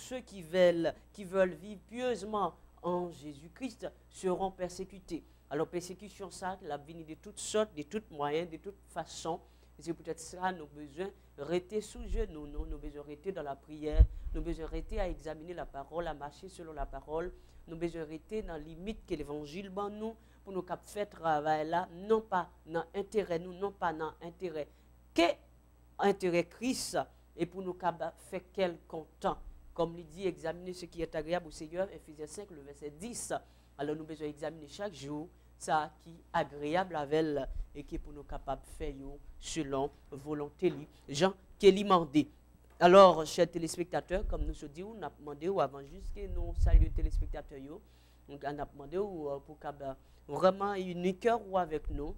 ceux qui veulent vivre pieusement en Jésus-Christ seront persécutés. Alors, persécution, ça, la venue de toutes sortes, de toutes moyens, de toutes façons. C'est peut-être ça, nous avons besoin de rester sous genoux, nous avons besoin de rester dans la prière, nous avons besoin de rester à examiner la parole, à marcher selon la parole, nous avons besoin de rester dans la limite que l'évangile ban nous, pour nous faire travail là, non pas dans intérêt nous, non pas dans intérêt que intérêt Christ, et pour nous faire quel content. Comme il dit, examiner ce qui est agréable au Seigneur, Ephésiens 5, le verset 10. Alors nous avons besoin d'examiner chaque jour ça qui est agréable avec elle et qui est pour nous capables de faire selon volonté Jean qui est demandé. Alors, chers téléspectateurs, comme nous se disons, on a demandé avant juste que nous saluons les téléspectateurs, donc on a demandé pour vraiment un cœur ou avec nous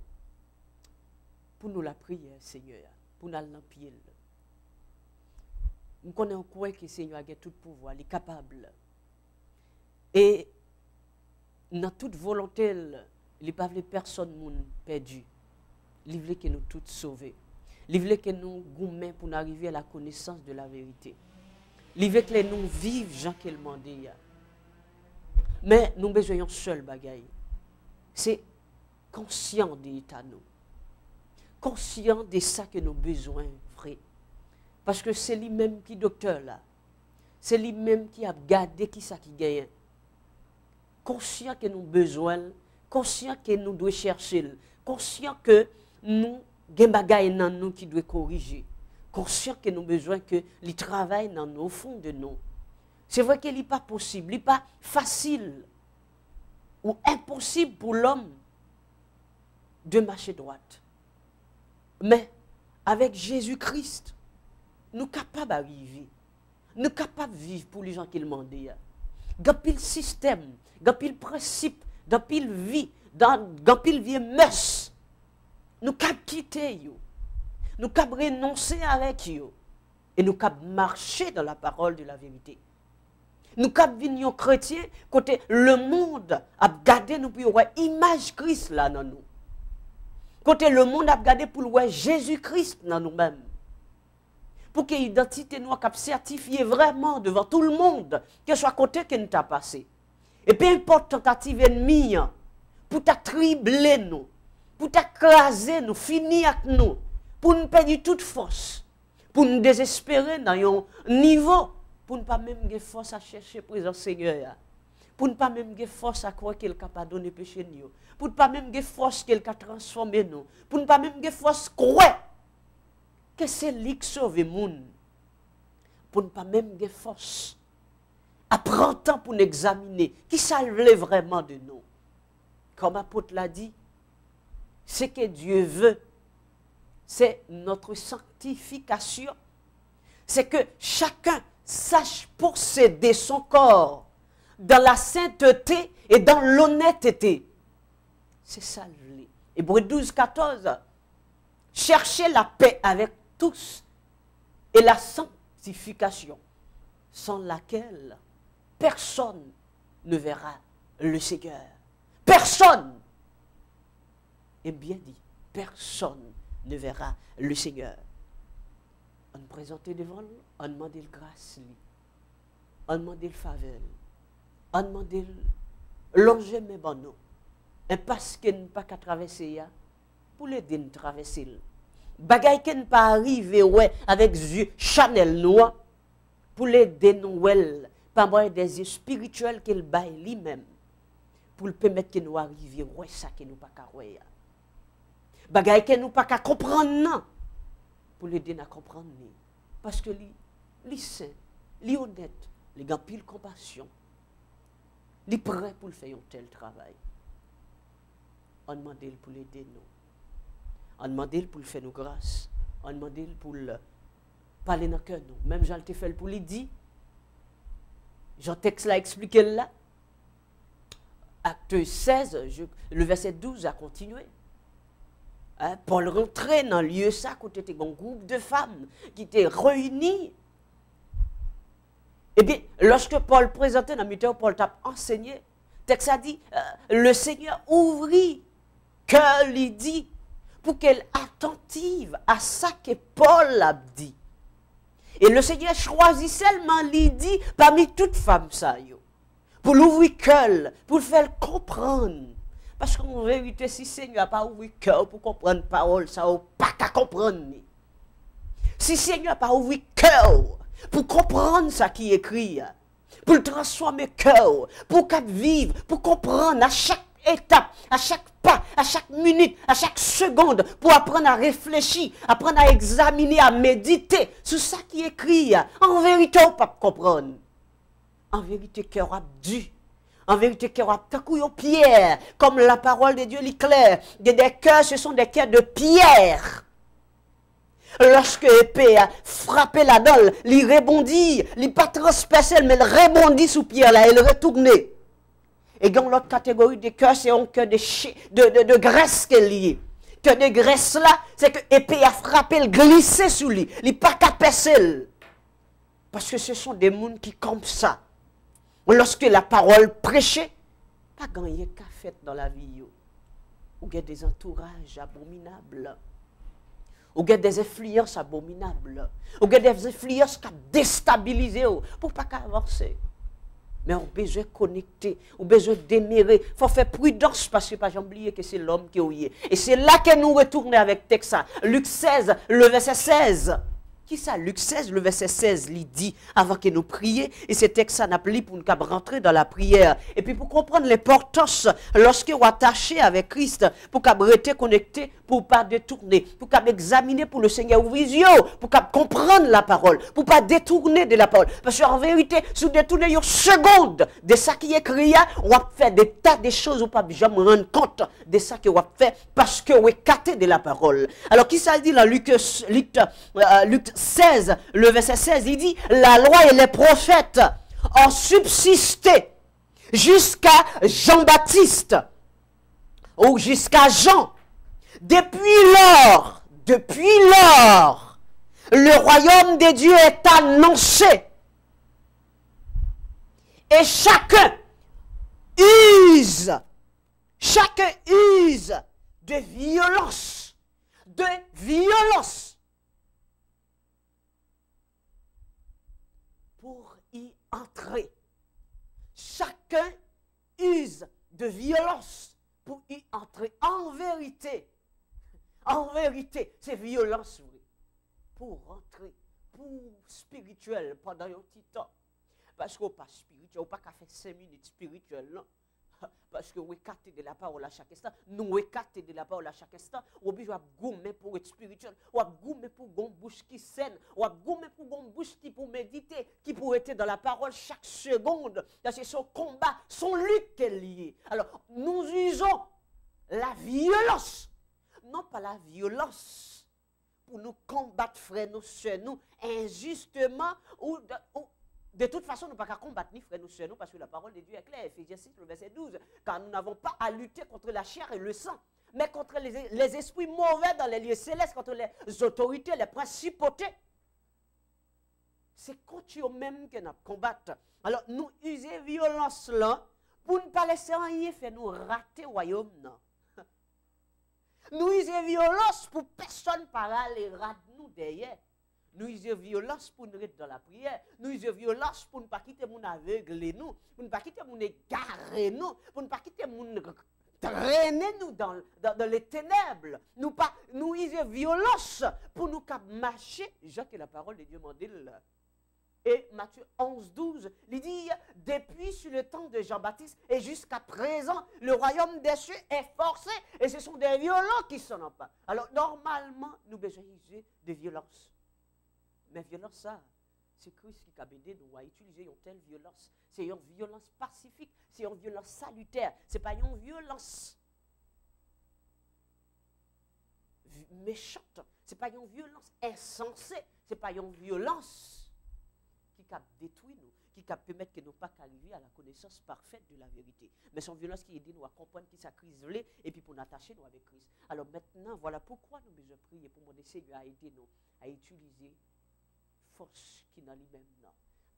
pour nous la prière, Seigneur, pour nous l'empier. Nous connaissons quoi que le Seigneur a tout pouvoir, il est capable. Et dans toute volonté, il ne veut pas personne perdu. Il veut que nous tous sauvés. Il veut que nous gourmets pour arriver à la connaissance de la vérité. Il veut que nous vivions Jean qu'il m'a dit. Mais nous besoin d'un seul bagaille. C'est conscient de l'état nous. Conscient de ça que nous avons besoin, frère. Parce que c'est lui-même qui est docteur là. C'est lui-même qui a gardé qui ça qui gagne. Conscient que nous avons besoin, conscient que nous devons chercher, conscient que nous avons des bagailles dans nous qui doivent corriger, conscient que nous avons besoin que les travail dans nous, au fond de nous. C'est vrai qu'il n'est pas possible, il n'est pas facile ou impossible pour l'homme de marcher droite. Mais avec Jésus-Christ, nous sommes capables d'arriver. Nous sommes capables de vivre pour les gens qui le demandent. Il y a pile système, il y a pile principe, il y a pile vie, il y a pile vie mœurs. Nous sommes quitter, nous sommes renoncer avec eux. Et nous sommes marcher dans la parole de la vérité. Nous sommes venus chrétiens, côté le monde a gardé nous pour voir image Christ là dans nous. Côté le monde a gardé pour voir Jésus-Christ dans nous-mêmes. Pour que l'identité nous soit certifiée vraiment devant tout le monde, que soit côté que nous t'a passé. Et peu importe tentative ennemie, pour t'attribler nous, pour t'écraser nous, finir avec nous, pour nous perdre toute force, pour nous désespérer dans un niveau, pour ne pas même avoir force à chercher présence Seigneur, pour ne pas même avoir force à croire qu'il est capable de donner péché nous, pour ne pas même avoir force qu'il est capable de transformer nous, pour ne pas même avoir force de croire que c'est lui qui sauve le monde, pour ne pas même avoir force à prendre temps pour nous examiner qui ça veut vraiment de nous. Comme l'apôtre l'a dit, ce que Dieu veut, c'est notre sanctification. C'est que chacun sache posséder son corps dans la sainteté et dans l'honnêteté. C'est ça le voulait. Hébreux 12, 14. Cherchez la paix avec tous et la sanctification, sans laquelle personne ne verra le Seigneur. Personne, et bien dit, personne ne verra le Seigneur. On présentait devant lui, on demandait le grâce, on demandait le faveur, on demandait l'enjeu mais bon nous. Et parce qu'il n'a pas qu'à traverser, pour l'aider à traverser. Bagay qui n'est pas arrivé ouais, avec yeux Chanel noir, pour l'aider nous par moyen des yeux spirituels qu'il baille lui-même, pour le permettre que nous arrivions ouais ça que nous pas qu'à ouais. Bagay que nous pas qu'à comprendre non, pour l'aider à comprendre. Parce que lui saint, lui honnête, lui a pile compassion, lui prêt pour faire un tel travail. On demande pour l'aider nous. On demande pour le faire nous grâce. On demande pour le parler dans le cœur nous. Même Jean le fait pour lui dire. Jean texte l'a expliqué là. Acte 16, le verset 12 a continué. Hein, Paul rentrait dans le lieu ça, côté un groupe de femmes qui étaient réunies. Et bien, lorsque Paul présentait dans le milieu, Paul t'a enseigné, le texte a dit, le Seigneur ouvrit cœur, lui dit, pour qu'elle attentive à ça que Paul a dit. Et le Seigneur choisit seulement Lydie parmi toutes femmes ça yo. Pour l'ouvrir cœur, pour le faire comprendre. Parce qu'en vérité, si le Seigneur n'a pas ouvert cœur pour comprendre la parole, ça n'a pas qu'à comprendre. Si le Seigneur n'a pas ouvert cœur pour comprendre ce qui est écrit, pour le transformer cœur, pour qu'il vivre, pour comprendre à chaque étape, à chaque pas, à chaque minute, à chaque seconde, pour apprendre à réfléchir, apprendre à examiner, à méditer sur ce qui est écrit. En vérité, on ne peut pas comprendre. En vérité, cœur a dû. En vérité, cœur a tant pierre, comme la parole de Dieu l'éclaire. Des cœurs, ce sont des cœurs de pierre. Lorsque l'épée a frappé la dalle, il rebondit, il pas transpercé, mais il rebondit sous pierre là, il retournait. Et dans l'autre catégorie de cœur, c'est un cœur de graisse qui est lié. Cœur de graisse là, c'est que l'épée a frappé, il glissé sous lui, il pas qu'à percer. Parce que ce sont des mondes qui comme ça. Lorsque la parole prêchée, pas gagné qu'à fait dans la vie. Ou il y a des entourages abominables. Ou il y a des influences abominables. Ou il y a des influences qui déstabilisent pour pas avancer. Mais on a besoin de connecter, on a besoin d'émirer. Il faut faire prudence parce que pas oublier que c'est l'homme qui est. Et c'est là que nous retournons avec texte. Luc 16, le verset 16. Qui ça, Luc 16, le verset 16, il dit, avant que nous prions, et ce texte n'a pris pour nous rentrer dans la prière. Et puis pour comprendre l'importance, lorsque vous attachez avec Christ, pour qu'on rester connecté, pour ne pas détourner, pour qu'on examiner pour le Seigneur ou visio, pour qu'on comprenne la parole, pour ne pas détourner de la parole. Parce qu'en vérité, si vous détournez une seconde de ça qui est écrit, on va faire des tas de choses, on ne peut jamais rendre compte de ça que vous fait parce que vous êtes écarté de la parole. Alors, qui ça dit dans Luc 16, le verset 16, il dit, la loi et les prophètes ont subsisté jusqu'à Jean-Baptiste ou jusqu'à Jean. Depuis lors, le royaume de Dieu est annoncé. Et chacun use de violence, pour y entrer. Chacun use de violence pour y entrer. En vérité, c'est violence, oui. Pour rentrer, pour spirituel pendant un petit temps. Parce qu'on pas spirituel, on pas qu'à faire 5 minutes spirituelles, non. Parce que vous écartez de la parole à chaque instant. Nous écartez de la parole à chaque instant. Ou bien, vous goûter pour être spirituel. Ou goûter pour une bouche qui saine. Ou goûter pour une bouche qui pour méditer. Qui pour être dans la parole chaque seconde. C'est son combat, son lutte qui est lié. Alors, nous usons la violence. Non pas la violence. Pour nous combattre, frères, nous, sœurs, nous, injustement ou de toute façon, nous ne pouvons pas combattre ni frères, nous sœurs, nous, parce que la parole de Dieu est claire. Éphésiens 6, le verset 12. Car nous n'avons pas à lutter contre la chair et le sang, mais contre les esprits mauvais dans les lieux célestes, contre les autorités, les principautés. C'est contre eux-mêmes que nous combattons. Alors, nous usons violence là pour ne pas laisser rien faire nous rater le royaume. Non. Nous usons violence pour personne par aller rater nous derrière. Nous usons violence pour nous être dans la prière. Nous usons violence pour ne pas quitter mon aveugle, nous. Pour ne pas quitter mon égaré, nous. Pour ne pas quitter mon traîner, nous, dans les ténèbres. Nous usons violence pour nous marcher. Jacques, la parole de Dieu m'en dit là. Et Matthieu 11, 12, il dit, depuis sur le temps de Jean-Baptiste et jusqu'à présent, le royaume des cieux est forcé et ce sont des violents qui s'en emparent. Alors, normalement, nous besoin d'user de violence. Mais violence, ça, c'est Christ qui a aidé nous à utiliser une telle violence. C'est une violence pacifique, c'est une violence salutaire. Ce n'est pas une violence méchante, ce n'est pas une violence insensée, ce n'est pas une violence qui a détruit nous, qui a permettre que nous pas arriver à la connaissance parfaite de la vérité. Mais c'est une violence qui aide nous à comprendre qui ça crise et puis pour nous attacher nous avec Christ. Alors maintenant, voilà pourquoi nous devons prier pour demander Seigneur à aider nous à utiliser force qui dans lui-même,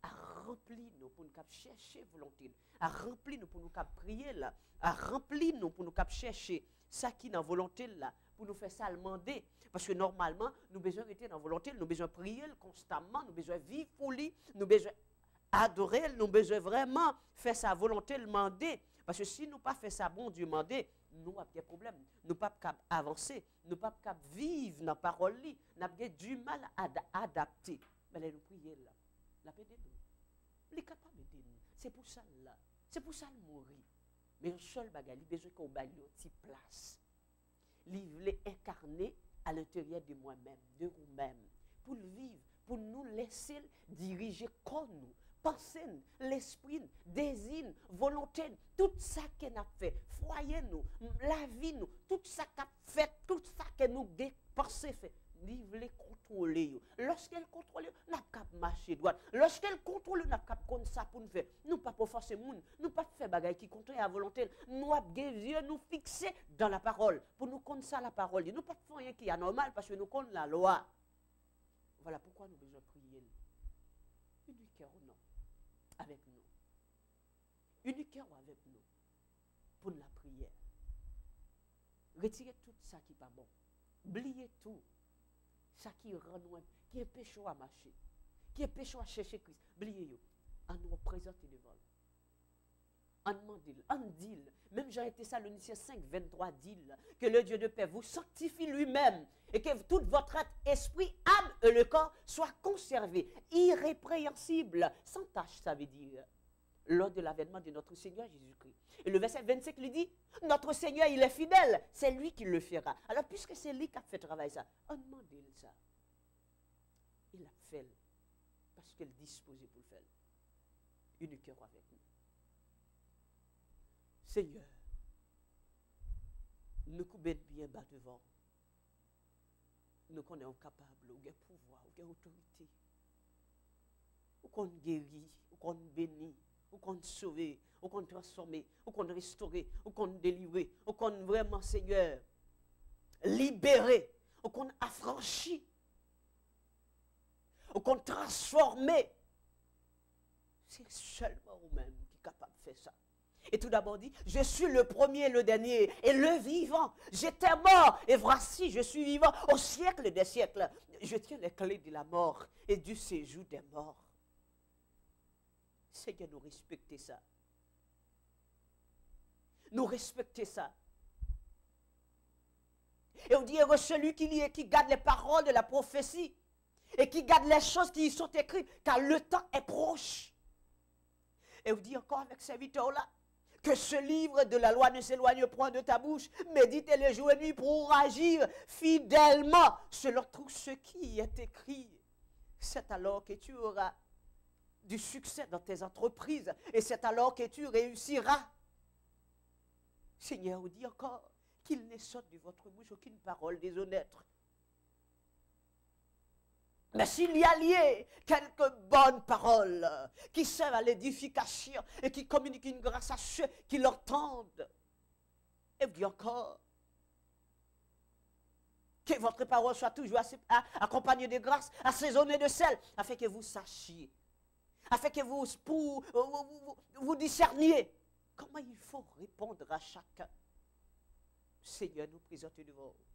à remplir nous pour nous chercher volonté, à remplir nous pour nous prier là, à remplir nous pour nous chercher ça qui dans volonté là, pour nous faire ça le demander. Parce que normalement, nous besoin rester dans la volonté, nous besoin prier constamment, nous besoin vivre pour lui, nous besoin adorer, nous besoin vraiment faire sa volonté, le demander. Parce que si nous pas fait ça, bon Dieu demander, nous avons des problèmes. Nous pas capable avancer, nous pas capable vivre dans la parole, nous avons du mal à adapter. Mais là, nous prions là. La paix de nous. Il est capable d'aider nous. C'est pour ça là. C'est pour ça qu'il mourit. Mais un seul bagage, il a besoin qu'on baille une petite place. Il voulait incarner à l'intérieur de moi-même, de vous-même, pour le vivre, pour nous laisser diriger comme nous. Pensez, l'esprit, désir, volonté, tout ça qu'on a fait, foyer nous, la vie nous, tout ça qu'on a fait, tout ça que nous pensé fait. Il voulait contrôler. Lorsqu'elle contrôle, nous n'avons pas marcher droit. Lorsqu'elle contrôle, nous n'avons pas comme ça pour nous faire. Nous pas pour forcer les gens, nous pas faire bagaille qui contrôle à volonté. Nous avons des yeux nous fixer dans la parole. Pour nous connaître ça la parole. Nous pas faire rien qui est anormal parce que nous connaissons la loi. Voilà pourquoi nous avons besoin de prier. Uniquement non. Avec nous. Uniquement avec nous. Pour la prière. Retirez tout ça qui n'est pas bon. Oubliez tout. Ça qui rend nous, qui est péché à marcher, qui est péché à chercher Christ. Oubliez-vous, en nous présenter devant. En demandant, en dit, même Jean Thessaloniciens 5, 23 dit que le Dieu de paix vous sanctifie lui-même et que tout votre être, esprit, âme et le corps soient conservés, irrépréhensibles, sans tâche, ça veut dire, lors de l'avènement de notre Seigneur Jésus-Christ. Et le verset 25 lui dit, notre Seigneur, il est fidèle, c'est lui qui le fera. Alors, puisque c'est lui qui a fait travailler ça, on demande ça. Il a fait parce qu'il est disposé pour le faire. Uniquement avec nous. Seigneur, nous coupons bien bas devant. Nous connaissons capables, nous avons pouvoir, nous avons autorité. Nous avons guéri, nous avons béni. Ou qu'on sauver, ou qu'on transformer, ou qu'on restaurer, ou qu'on délivrer, ou qu'on vraiment, Seigneur, libérer, ou qu'on affranchit, ou qu'on transformer. C'est seulement vous-même qui est capable de faire ça. Et tout d'abord dit, je suis le premier, le dernier, et le vivant. J'étais mort, et voici, je suis vivant au siècle des siècles. Je tiens les clés de la mort et du séjour des morts. Seigneur, nous respecter ça. Nous respecter ça. Et on dit, celui qui garde les paroles de la prophétie et qui garde les choses qui y sont écrites, car le temps est proche. Et on dit encore avec ces serviteur-là, que ce livre de la loi ne s'éloigne point de ta bouche, médite les jours et nuits pour agir fidèlement selon tout ce qui est écrit. C'est alors que tu auras du succès dans tes entreprises. Et c'est alors que tu réussiras. Seigneur, vous dit encore qu'il ne sorte de votre bouche aucune parole déshonnête. Mais s'il y a lié quelques bonnes paroles qui servent à l'édification et qui communiquent une grâce à ceux qui l'entendent, et vous dit encore que votre parole soit toujours accompagnée de grâce, assaisonnée de sel, afin que vous sachiez, afin que vous discerniez comment il faut répondre à chacun. Seigneur, nous présentons devant vous.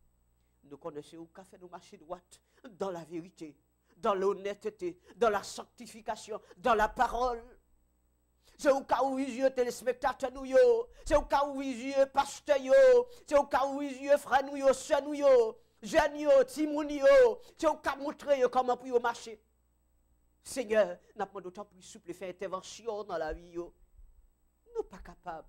Nous connaissons au café nous marcher droite dans la vérité, dans l'honnêteté, dans la sanctification, dans la parole. C'est au cas où yeux téléspectateurs nous yo, c'est au cas où yeux pasteurs yo, c'est au cas où yeux frères nous yo, sœurs nous yo, jeunes yo, timoun yo, c'est au cas montrer comment pour marcher. Seigneur, n'a pas d'autant plus souple faire intervention dans la vie yo. Nous pas capables.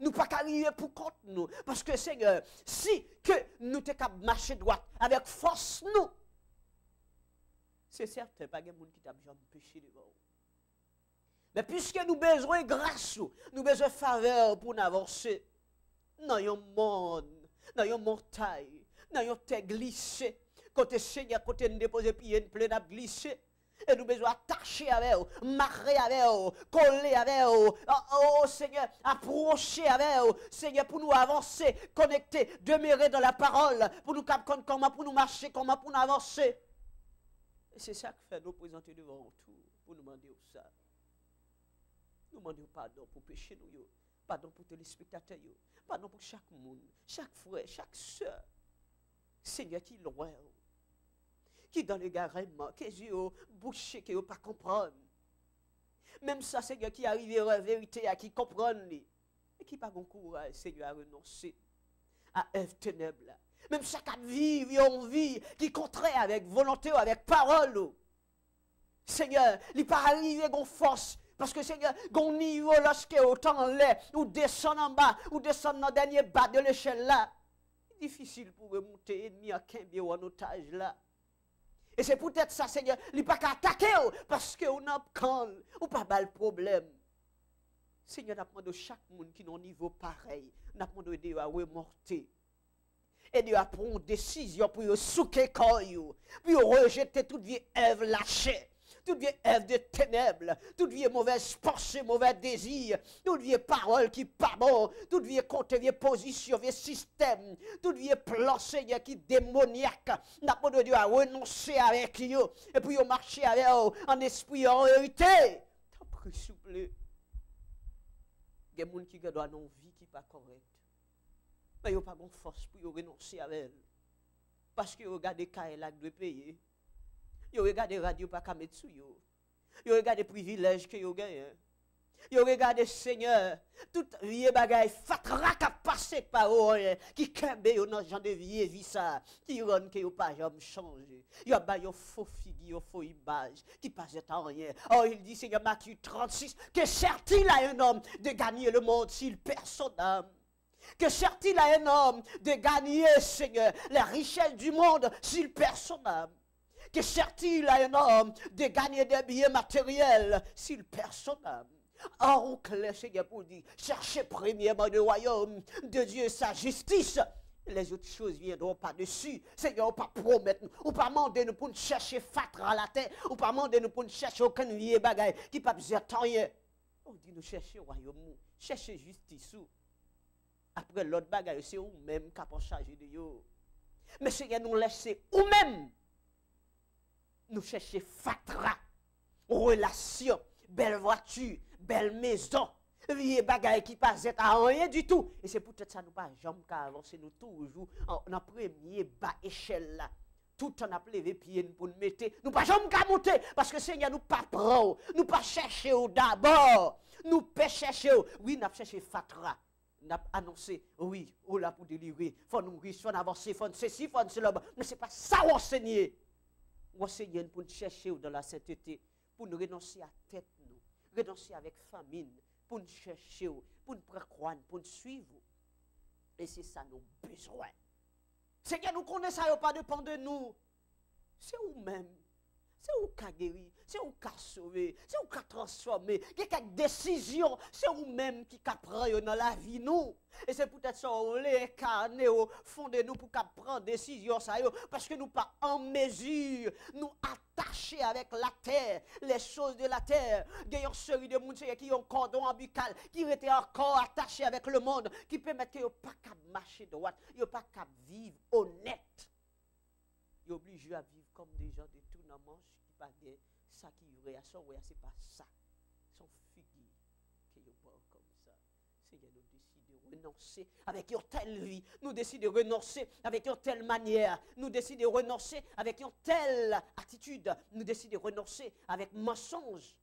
Nous pas qu'arriver pour compte nous. Parce que Seigneur, si que nous sommes capables de marcher droit avec force nous, c'est certain, pas de monde qui t'a besoin de pécher devant nous. Mais puisque nous avons besoin de grâce, nous avons besoin de faveur pour nous avancer, dans un monde, dans une montagne, dans une terre glissée, côté Seigneur, côté nous déposer pied, nous plein à glisser. Et nous besoin attacher avec vous, marrer avec vous, coller avec vous, oh Seigneur, approcher avec vous, Seigneur, pour nous avancer, connecter, demeurer dans la parole, pour nous comprendre comment, pour nous marcher, comment, pour nous avancer. Et c'est ça que fait nous présenter devant vous tout, pour nous demander ça. Nous demandons pardon pour pécher nous, pardon pour téléspectateurs, pardon pour chaque monde, chaque frère, chaque soeur. Seigneur, qui loin, qui dans les garements, qui yeux bouchés, qui ne pas comprendre. Même ça, Seigneur, qui arrive à la vérité, à qui comprendre, et qui pas bon courage, Seigneur, à renoncer à œuvre ténèbres. Même chaque vivre une vie qui contraire avec volonté ou avec parole. Seigneur, il pas arriver avec force. Parce que Seigneur, gon niveau lorsque autant l'air, ou descend en bas, ou descend dans le dernier bas de l'échelle là. C'est difficile pour remonter ennemi à Kimbé ou en otage là. Et c'est peut-être ça, Seigneur, il pas qu'à attaquer parce qu'on a quand ou pas mal problème. Seigneur, nous demandons chaque monde qui est au niveau pareil, nous demandons de à remonter. Et de prendre une décision pour souquer corps, pour rejeter toute vieille œuvre lâchée, toute vieille œuvre de ténèbres, toute vieille mauvaise pensée, mauvais désir, toute vieille parole qui n'est pas bon, toute vieille compte, vieille position, vieille système, toute vieille plan, Seigneur, qui est démoniaque. Nous demandons de renoncer avec eux et puis marcher avec eux en esprit, en vérité. T'as pris, s'il vous plaît. Il y a des gens qui ont une vie qui n'est pas correcte. Mais ils n'ont pas de force pour renoncer à elle. Parce qu'ils regardent les cas de payer. Ils regardent les radios pas qu'à mettre sous eux. Ils regardent les privilèges qu'ils ont gagnés. Ils regardent, Seigneur, toute vieille bagaille fatra qui a passé par eux, qui kembe dans ce genre de vie ça, qui rend que vous pas jamais changé. Il y a un faux figure, faux image, qui passe en rien. Oh, il dit, Seigneur, Matthieu 36, que certes-il a un homme de gagner le monde s'il perd son âme. Que certes-il a un homme de gagner, Seigneur, la richesse du monde s'il perd son âme. Que certes-il a un homme de gagner des biens matériels s'il perd son âme. Or, on clair, Seigneur, pour dire, cherchez premièrement le royaume de Dieu et sa justice. Les autres choses viendront par-dessus. Seigneur, on ne pas promettre, on ne pas demander nous pour nous chercher fatra à la terre, on ne pas demander nous pour nous chercher aucun vieille bagaille qui ne peut pas rien. On dit nous chercher le royaume, chercher justice. Après l'autre bagaille, c'est vous-même qui avez chargé de vous. Mais Seigneur, nous laissez vous-même nous chercher fatra, relation, belle voiture, belle maison, vieille bagaille qui passe à rien du tout. Et c'est peut-être ça nous pas jamais qu'à avancer nous toujours en premier bas échelle là. Tout en appelé les pieds pour nous mettre, nous pas jamais qu'à monter parce que Seigneur nous pas prend, nous pas chercher d'abord, nous pas chercher, oui, nous chercher fatra. Nous avons annoncé, oui, oh là pour délivrer, il faut nous riches, il faut avancer, il faut ceci, il faut cela. Mais ce n'est pas ça qu'on enseigne. On enseigne pour nous chercher dans la sainteté, pour nous renoncer à tête, nous, renoncer avec famine, pour nous chercher, pour nous prendre, pour nous suivre. Et c'est ça nos besoins. Seigneur, nous connaissons ça, pas dépend de nous. C'est vous-même. C'est vous qui guéri, c'est vous qui sauvé, c'est vous qui transformé. Quelques décisions, c'est vous-même qui prenez dans la vie nous. Et c'est peut-être ça on l'incarne au fond de nous pour prendre décision ça parce que nous pas en mesure nous attacher avec la terre, les choses de la terre. Il y a une série de monde qui ont un cordon ombilical qui était encore attaché avec le monde qui permettent que pas capable marcher droit, yo pas capable vivre honnête. Ils sont obligés à vivre comme des gens de tout dans manche qui pas de ça qui réaction, c'est pas ça. Son figure qui est pas comme ça. Seigneur, nous décidons de renoncer avec une telle vie. Nous décidons de renoncer avec une telle manière. Nous décidons de renoncer avec une telle attitude. Nous décidons de renoncer avec mensonge.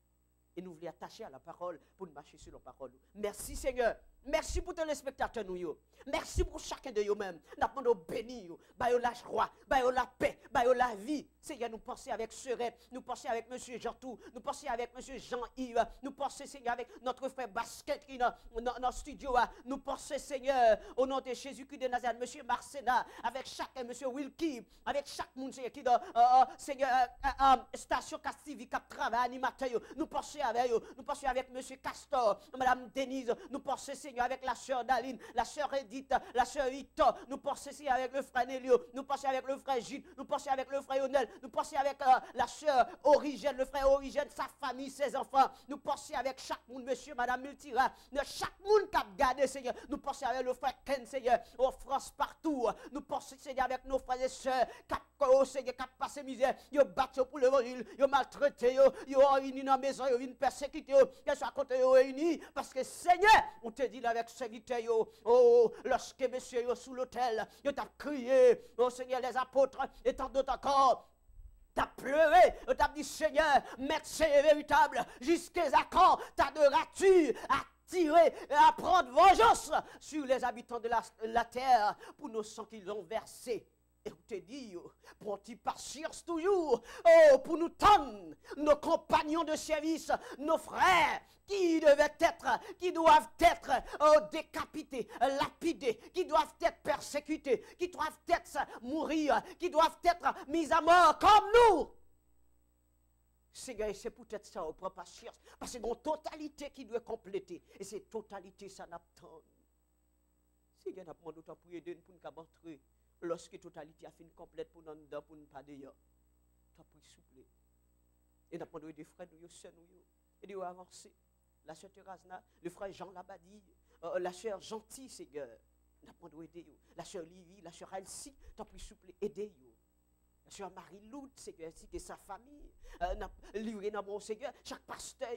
Et nous voulons attacher à la parole pour nous marcher sur la parole. Merci Seigneur. Merci pour tous les spectateurs nous. Merci pour chacun de vous-même. Nous demandons béni, la joie, la paix, la vie. Seigneur, nous pensons avec Sereine, nous pensons avec M. Jean-Tou, nous pensons avec M. Jean-Yves, nous pensons, Seigneur, avec notre frère Basket qui est dans le studio. Nous pensons, Seigneur, au nom de Jésus-Christ de Nazareth, M. Marcena, avec chacun, M. Wilkie, avec chaque monde qui est dans, Seigneur, station Castivi, qui travaille, animateur. Nous pensons avec eux, nous pensons avec M. Castor, Mme Denise, nous pensons, Seigneur, avec la sœur Daline, la sœur Edith, la sœur Ito, nous pensons ici avec le frère Nélio, nous pensons avec le frère Gilles, nous pensons avec le frère Yonel, nous pensons avec la sœur Origène, le frère Origène, sa famille, ses enfants, nous pensons avec chaque monde, monsieur, madame Multira, chaque monde qui a gardé, Seigneur, nous pensons avec le frère Ken, Seigneur, en France partout, nous pensons, Seigneur, avec nos frères et sœurs, Seigneur, qui a passé misère, ils ont battu pour l'évangile, ils ont maltraité, ils ont réuni dans la maison, ils ont persécuter, qu'elle soit contre eux réunis, parce que Seigneur, on te dit avec serviteur, oh, lorsque monsieur sous l'autel, il t'a crié, oh Seigneur, les apôtres, et tant d'autres encore, t'as pleuré, t'as dit Seigneur, médecin véritable, jusqu'à quand t'adoreras-tu à tirer et à prendre vengeance sur les habitants de la terre pour nos sangs qu'ils ont versés. Et on te dit, pour t'y patience toujours, oh, pour nous tendre, nos compagnons de service, nos frères, qui doivent être décapités, lapidés, qui doivent être persécutés, qui doivent être mourir, qui doivent être mis à mort comme nous. Seigneur, c'est peut-être ça, on prend patience, parce que c'est une totalité qui doit compléter, et cette totalité, ça n'attend. Seigneur, n'a pas d'autant pour aider pour nous entrer. Lorsque la totalité a fini complète pour nous dedans, pour nous pas d'ailleurs, tu as pris souple. Et nous avons des frères, nous sommes et nous avancer. La sœur Thérèse, le frère Jean Labadie, la sœur Gentille, Seigneur, nous avons aider. La sœur Livy, la sœur Elsie, tu as pris souple, aider. La sœur Marie-Loud, Seigneur, ainsi que sa famille, livré dans mon Seigneur, chaque pasteur,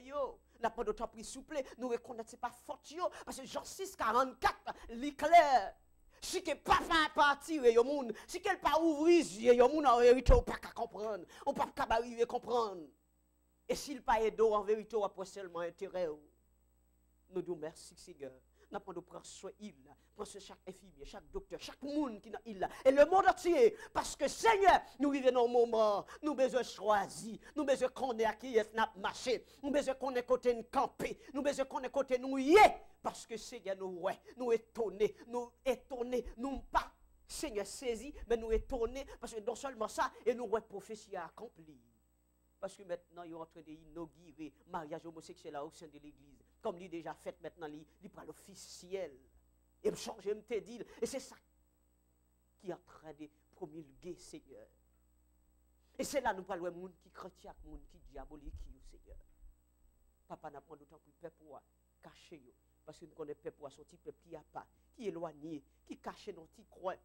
n'a pas d'autant pris souple, nous reconnaissons pas faute, parce que Jean 6, 44, l'éclair. Si que pas faire partir yo moun, si qu'elle pas ouvrir yo moun en vérité on pas comprendre, on pas arriver comprendre. Et s'il pas aide en vérité on pas seulement intérêt. Nous disons merci Seigneur. Nous avons prendre soin il, prendre soin chaque infirmier, chaque docteur, chaque monde qui dans il et le monde entier parce que Seigneur, nous vivons dans un moment, nous besoin choisir, nous besoin connaître qui est n'a marché, nous besoin connaître côté nous camper, nous besoin connaître côté nous y est. Parce que Seigneur, nous étonnés, nous pas, Seigneur, saisi, mais nous étonnés, parce que non seulement ça, et nous ouais prophétie accomplie. Parce que maintenant, ils sont en train d'inaugurer le mariage homosexuel au sein de l'Église. Comme il déjà fait maintenant, il parle officiel. Et me changer, me te dire, et c'est ça qui est en train de promulguer, Seigneur. Et c'est là nous parlons de monde qui chrétien, de monde qui diabolique, Seigneur. Papa n'a pas d'autant plus peur pour cacher. Parce que nous connaissons peuple pour sortir peuple qui n'a pas, qui est éloigné, qui cache dans petit coin,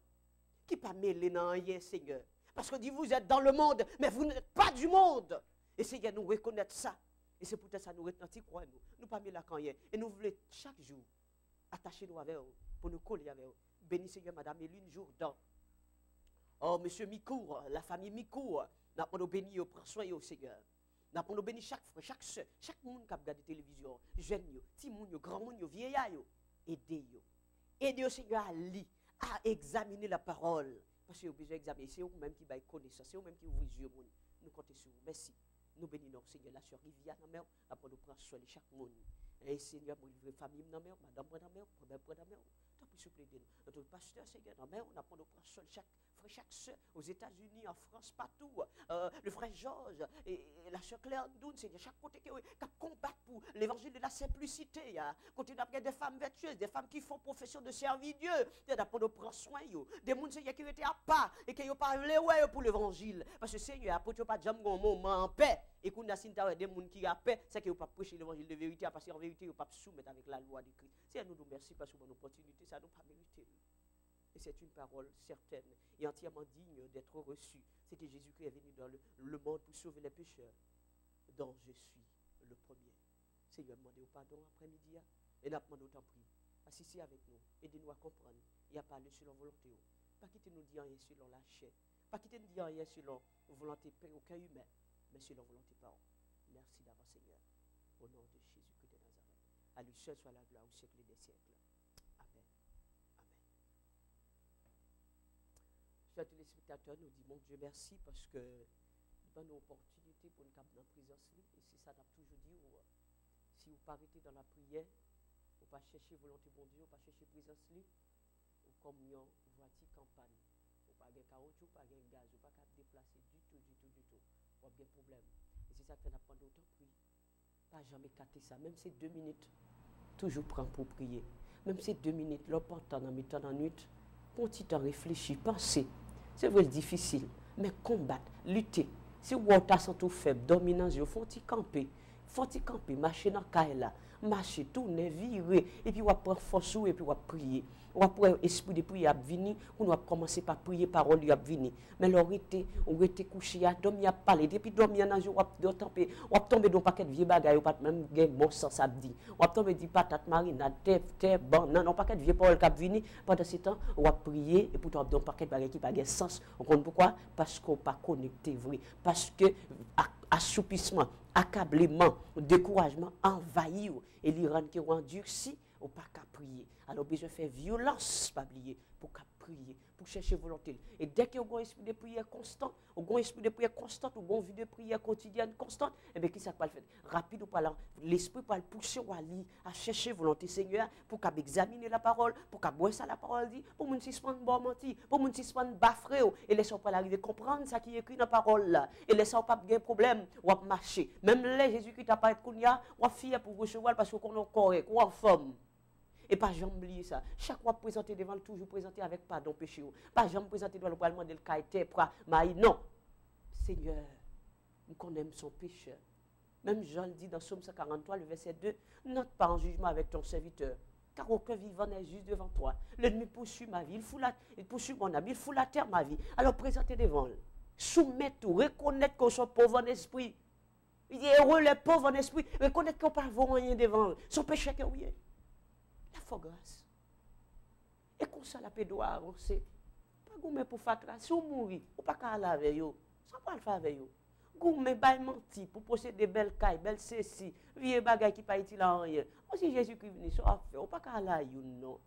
qui n'est pas mêlé dans rien, Seigneur. Parce que dit vous êtes dans le monde, mais vous n'êtes pas du monde. Et Seigneur, nous reconnaître ça. Et c'est peut-être ça nous retenons dans petit coin, nous. Nous pas mêlés là quand rien. Et nous voulons chaque jour attacher nous avec eux, pour nous coller avec eux. Béni Seigneur, Madame Éline Jourdan. Oh, Monsieur Micour, la famille Micour, nous avons béni, prends soin au Seigneur. Nous avons béni chaque frère, chaque soeur, chaque monde qui a regardé la télévision, jeunes, petits gens, grands gens, vieillards, aidez-vous. Aidez-vous, Seigneur, à lire, à examiner la parole. Parce que vous avez besoin d'examiner. C'est vous-même qui avez connaissance, c'est vous-même qui ouvrez les yeux. Nous comptons sur vous. Merci. Nous bénissons, Seigneur, la sœur Rivière, après nous prendre soin de chaque monde. Et Seigneur, nous livrons famille, madame, frère, tu as pu souffler de nous. Notre pasteur, Seigneur, on apprend à prendre soin de chaque frère, chaque soeur, aux États-Unis, en France, partout. Le frère Georges et la sœur Claire Doun, Seigneur, chaque côté qui combat pour l'évangile de la simplicité. Côté d'après des femmes vertueuses, des femmes qui font profession de servir Dieu, d'apprendre à prendre soin. Des gens, Seigneur, qui étaient à part et qui n'ont pas voulu pour l'évangile. Parce que Seigneur, après, tu n'as pas de moment en paix. Et quand on a des gens qui ont paix, c'est qu'ils n'ont pas prêché l'évangile de vérité, parce qu'en vérité, ils n'ont pas soumettre avec la loi de Christ. Seigneur, nous remercions parce que notre opportunité, ça nous pas mérité. Et c'est une parole certaine et entièrement digne d'être reçue. C'est que Jésus-Christ est venu dans le monde pour sauver les pécheurs, dont je suis le premier. Seigneur, demandez au pardon après-midi et n'a pas d'autant pris. Assistez avec nous, aidez-nous à comprendre et à parler selon volonté. Pas quitter nous dire rien selon la chair, pas quitter nous dire rien selon volonté aucun humain, mais selon volonté parole. Merci d'avance, Seigneur, au nom de Jésus-Christ de Nazareth. À lui seul soit la gloire au siècle des siècles. Amen. Amen. Chers téléspectateurs, nous disons, mon Dieu, merci parce que nous avons une opportunité pour nous capter dans la présence. Et c'est ça, nous avons toujours dit, si vous partez dans la prière, vous ne pas chercher volonté de Dieu, vous ne pas chercher présence, ou communion, voiture, campagne. Vous ne pas de caoutchouc, pas de gaz, vous ne pas déplacer du tout. Pas de problème. Et c'est ça que nous avons d'autant prier. Pas jamais capter ça, même ces 2 minutes. Toujours prendre pour prier. Même ces 2 minutes, l'opportun dans temps dans nuit, pour un petit temps réfléchir, penser. C'est vrai, difficile, mais combattre, lutter. Si vous êtes tout faible, dominant, vous font camper. faut-il camper, marcher dans caille là, marcher, tourner, virer, et puis on va prendre force et puis on va prier. On va prendre esprit de prière à venir, on va commencer par prier, parole à venir. Mais on était couché, à dormir, à parler, depuis dormir dans le jour, on va tomber dans un paquet de vieux bagages, on va même gagner bon sens à dire. On va tomber dans patate marine, terre, banane, un paquet de vieux paroles qui venir. Pendant ce temps, on va prier, et pourtant, dans un paquet de bagages qui n'ont pas de sens. On comprend pourquoi? Parce qu'on n'est pas connecté vrai. Parce que assoupissement, accablement, découragement envahit et l'Iran qui est endurci, on pas qu'à prier. Alors besoin de faire violence, pas oublier, pour qu'à prier, pour chercher volonté. Et dès qu'il y a un esprit de prière constant, un esprit de prière constant, ou une vie de prière quotidienne constante, et bien qui ça va le faire? Rapide ou pas là, l'esprit va le pousser à chercher volonté Seigneur, pour qu'à examiner la parole, pour qu'à boire ça la parole dit, pour moun suspendre bon menti, pour moun suspendre baffré, et laissez pas arriver comprendre ça qui est écrit dans la parole là, et laissez pas de problème, ou à marcher. Même les Jésus-Christ a pas être kounya, ou fier pour recevoir parce qu'on est correct, ou en forme. Et pas jamais oublier ça. Chaque fois présenter devant, toujours présenter avec pardon péché. Pas jamais présenter devant le parlement de l'Kaïté, non. Seigneur, nous connaissons son pécheur. Même Jean le dit dans Psaume 143, le verset 2, note pas en jugement avec ton serviteur. Car aucun vivant n'est juste devant toi. L'ennemi poursuit ma vie, il poursuit mon âme, il fout la terre ma vie. Alors présentez devant lui. Soumettre tout, reconnaître qu'on soit pauvre en esprit. Il est heureux les pauvres en esprit. Reconnaître qu'on ne peut pas rien devant lui. Son péché est oui. La foi grâce. Et comme ça, la paix doit avancer. Pas gourmet pour faire si vous mourrez, ou pas qu'à aller avec vous. Ça pas le faire avec vous. Gourmet, bail menti pour posséder des belles cailles, belles ceci, vieux bagages qui pas utile à rien. Si Jésus-Christ venu, ça va faire, ou pas qu'à aller avec vous, non.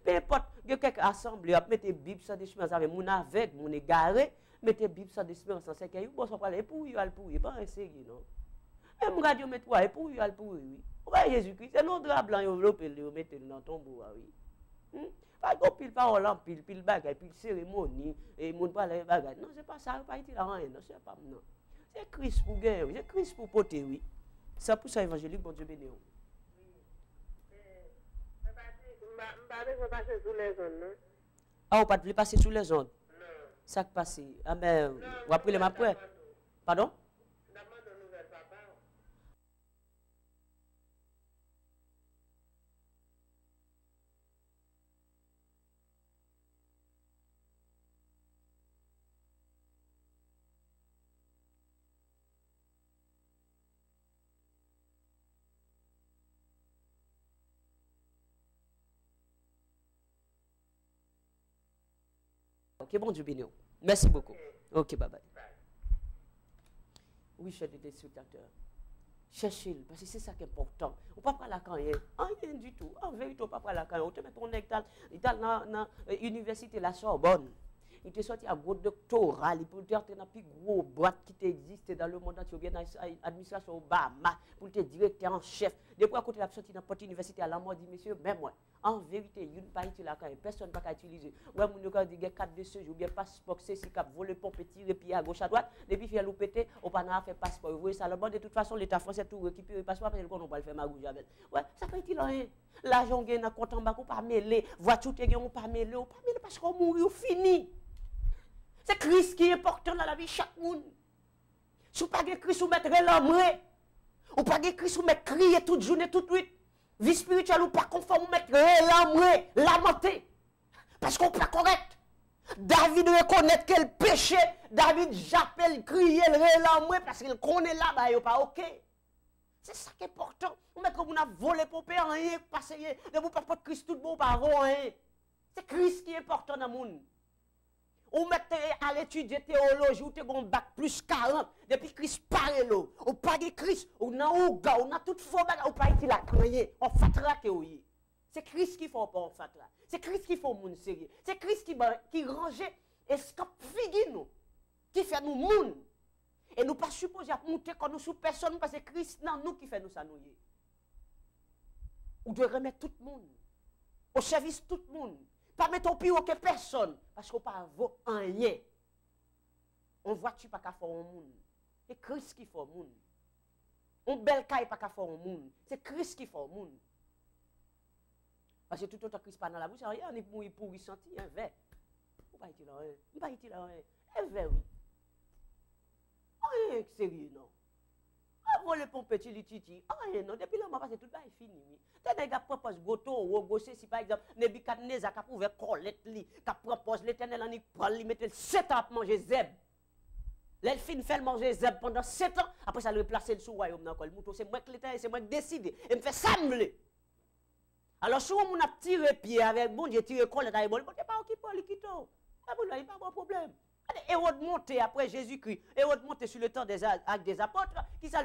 Peu importe, il y a quelques assemblées, mettez Bible sans déchirance avec mon aveugle, mon égaré, mettez Bible sans déchirance sans sécurité, bon, ça va aller pour vous, pas un sérieux, non. Même radio met toi, pour vous, oui. Ouais, Jésus-Christ, c'est l'autre drap blanc, vous mettez dans ton bois, oui. Pas de pile parole, pile bagage, pile cérémonie, et mon pas les bagages. Non, c'est pas ça, pas utile à rien, non, c'est pas, non. C'est Christ pour gagner, oui, c'est Christ pour porter, oui. C'est pour ça, évangélique, bon Dieu béni. Ah, vous ne pas passer sous les ondes? Non. Ça qui passe. Ah, mais, vous appelez ma poêle. Pardon? Ok, bon Dieu béni. Merci beaucoup. Ok, bye bye. Oui, chers téléspectateurs. Cherchez-le, parce que c'est ça qui est important. On ne peut pas parler à rien du tout. En vérité, on ne peut pas parler à rien. On te met ton nec dans l'université la Sorbonne. Il te sorti à gros doctorat, il peut te dans la plus gros boîte qui existe dans le monde entier, ou bien dans l'administration Obama, pour te directeur en chef. Depuis à côté, il a sorti dans notre université à la mort, dit, monsieur, même moi, en vérité, il n'y a pas utile à personne ne peut utiliser. Ouais, mon gars dit, 4 de ce jour, ou bien passeport, c'est si cap voler pompe, tirer, puis à gauche, à droite, depuis qu'il a loupé, on pas n'a fait passeport. Vous voyez ça, le bon, de toute façon, l'État français tout récupère le passeport, parce qu'on ne va pas le faire magouille avec. Ouais, ça peut utile à rien. L'argent, on a compte en bas, on pas mêler, voiture, on pas mêler, parce qu'on mourit, on finit. C'est Christ qui est important dans la vie de chaque monde. Si vous n'avez pas Christ, vous mettez l'homme. Ou pas Christ, vous mettez crier toute journée, toute nuit. Vie spirituelle ou pas conforme, vous mettez l'homme, lamenter. Parce qu'on n'est pas correct. David reconnaît quel péché. David j'appelle crier l'homme parce qu'il connaît là, bah, il n'est pas OK. C'est ça qui est important. Vous mettez comme vous avez volé pour payer rien, passer, ne vous parlez pas de Christ tout bon, pas rien. C'est Christ qui est important dans le monde. Ou mettez à l'étudier théologie, ou avez un bac plus 40, depuis Christ parle, ou pas de Christ, ou nan ouga, ou nan tout faux bac, ou pas été la croyer, on fatra que oui. C'est Christ qui faut pas on fatra. C'est Christ qui faut moun sérieux. C'est Christ qui range escape figue nous, qui fait nous moun. Et nous pas supposés à monter quand nous sous personne parce que Christ non nous qui fait nous s'annouiller. Ou de remettre tout le monde au service de tout le monde. Pas mettre au pire que personne, parce qu'on pas vaut rien. On voit tu pas qu'à faire un monde. C'est Christ qui fait un monde. On belle caille pas qu'à faire un monde. C'est Christ qui fait un monde. Parce que tout autant Christ pas dans la bouche, rien n'est pour y sentir un verre. On pas utile rien. On pas utile rien. Un verre oui. Rien sérieux non. volé pour petit lititi. Ah non, depuis là, on va passer tout le est fini. T'as des gars qui proposent goto ou gosser, si par exemple, Nebuchadnezzar qui a prouvé colette li, qui propose l'éternel en y prend, li mettre 7 ans à manger zeb. L'elfine fait manger zeb pendant 7 ans, après ça le replacer le sous royaume dans le mouton. C'est moi qui l'éternel, c'est moi qui décide. Et me fait sembler. Alors, si on a tiré pied avec bon Dieu, tiré colette avec bon, il ne pas occupé, il quitte. Il n'y a pas de problème. Hérode monté après Jésus-Christ, Hérode monté sur le temps des apôtres, qui ça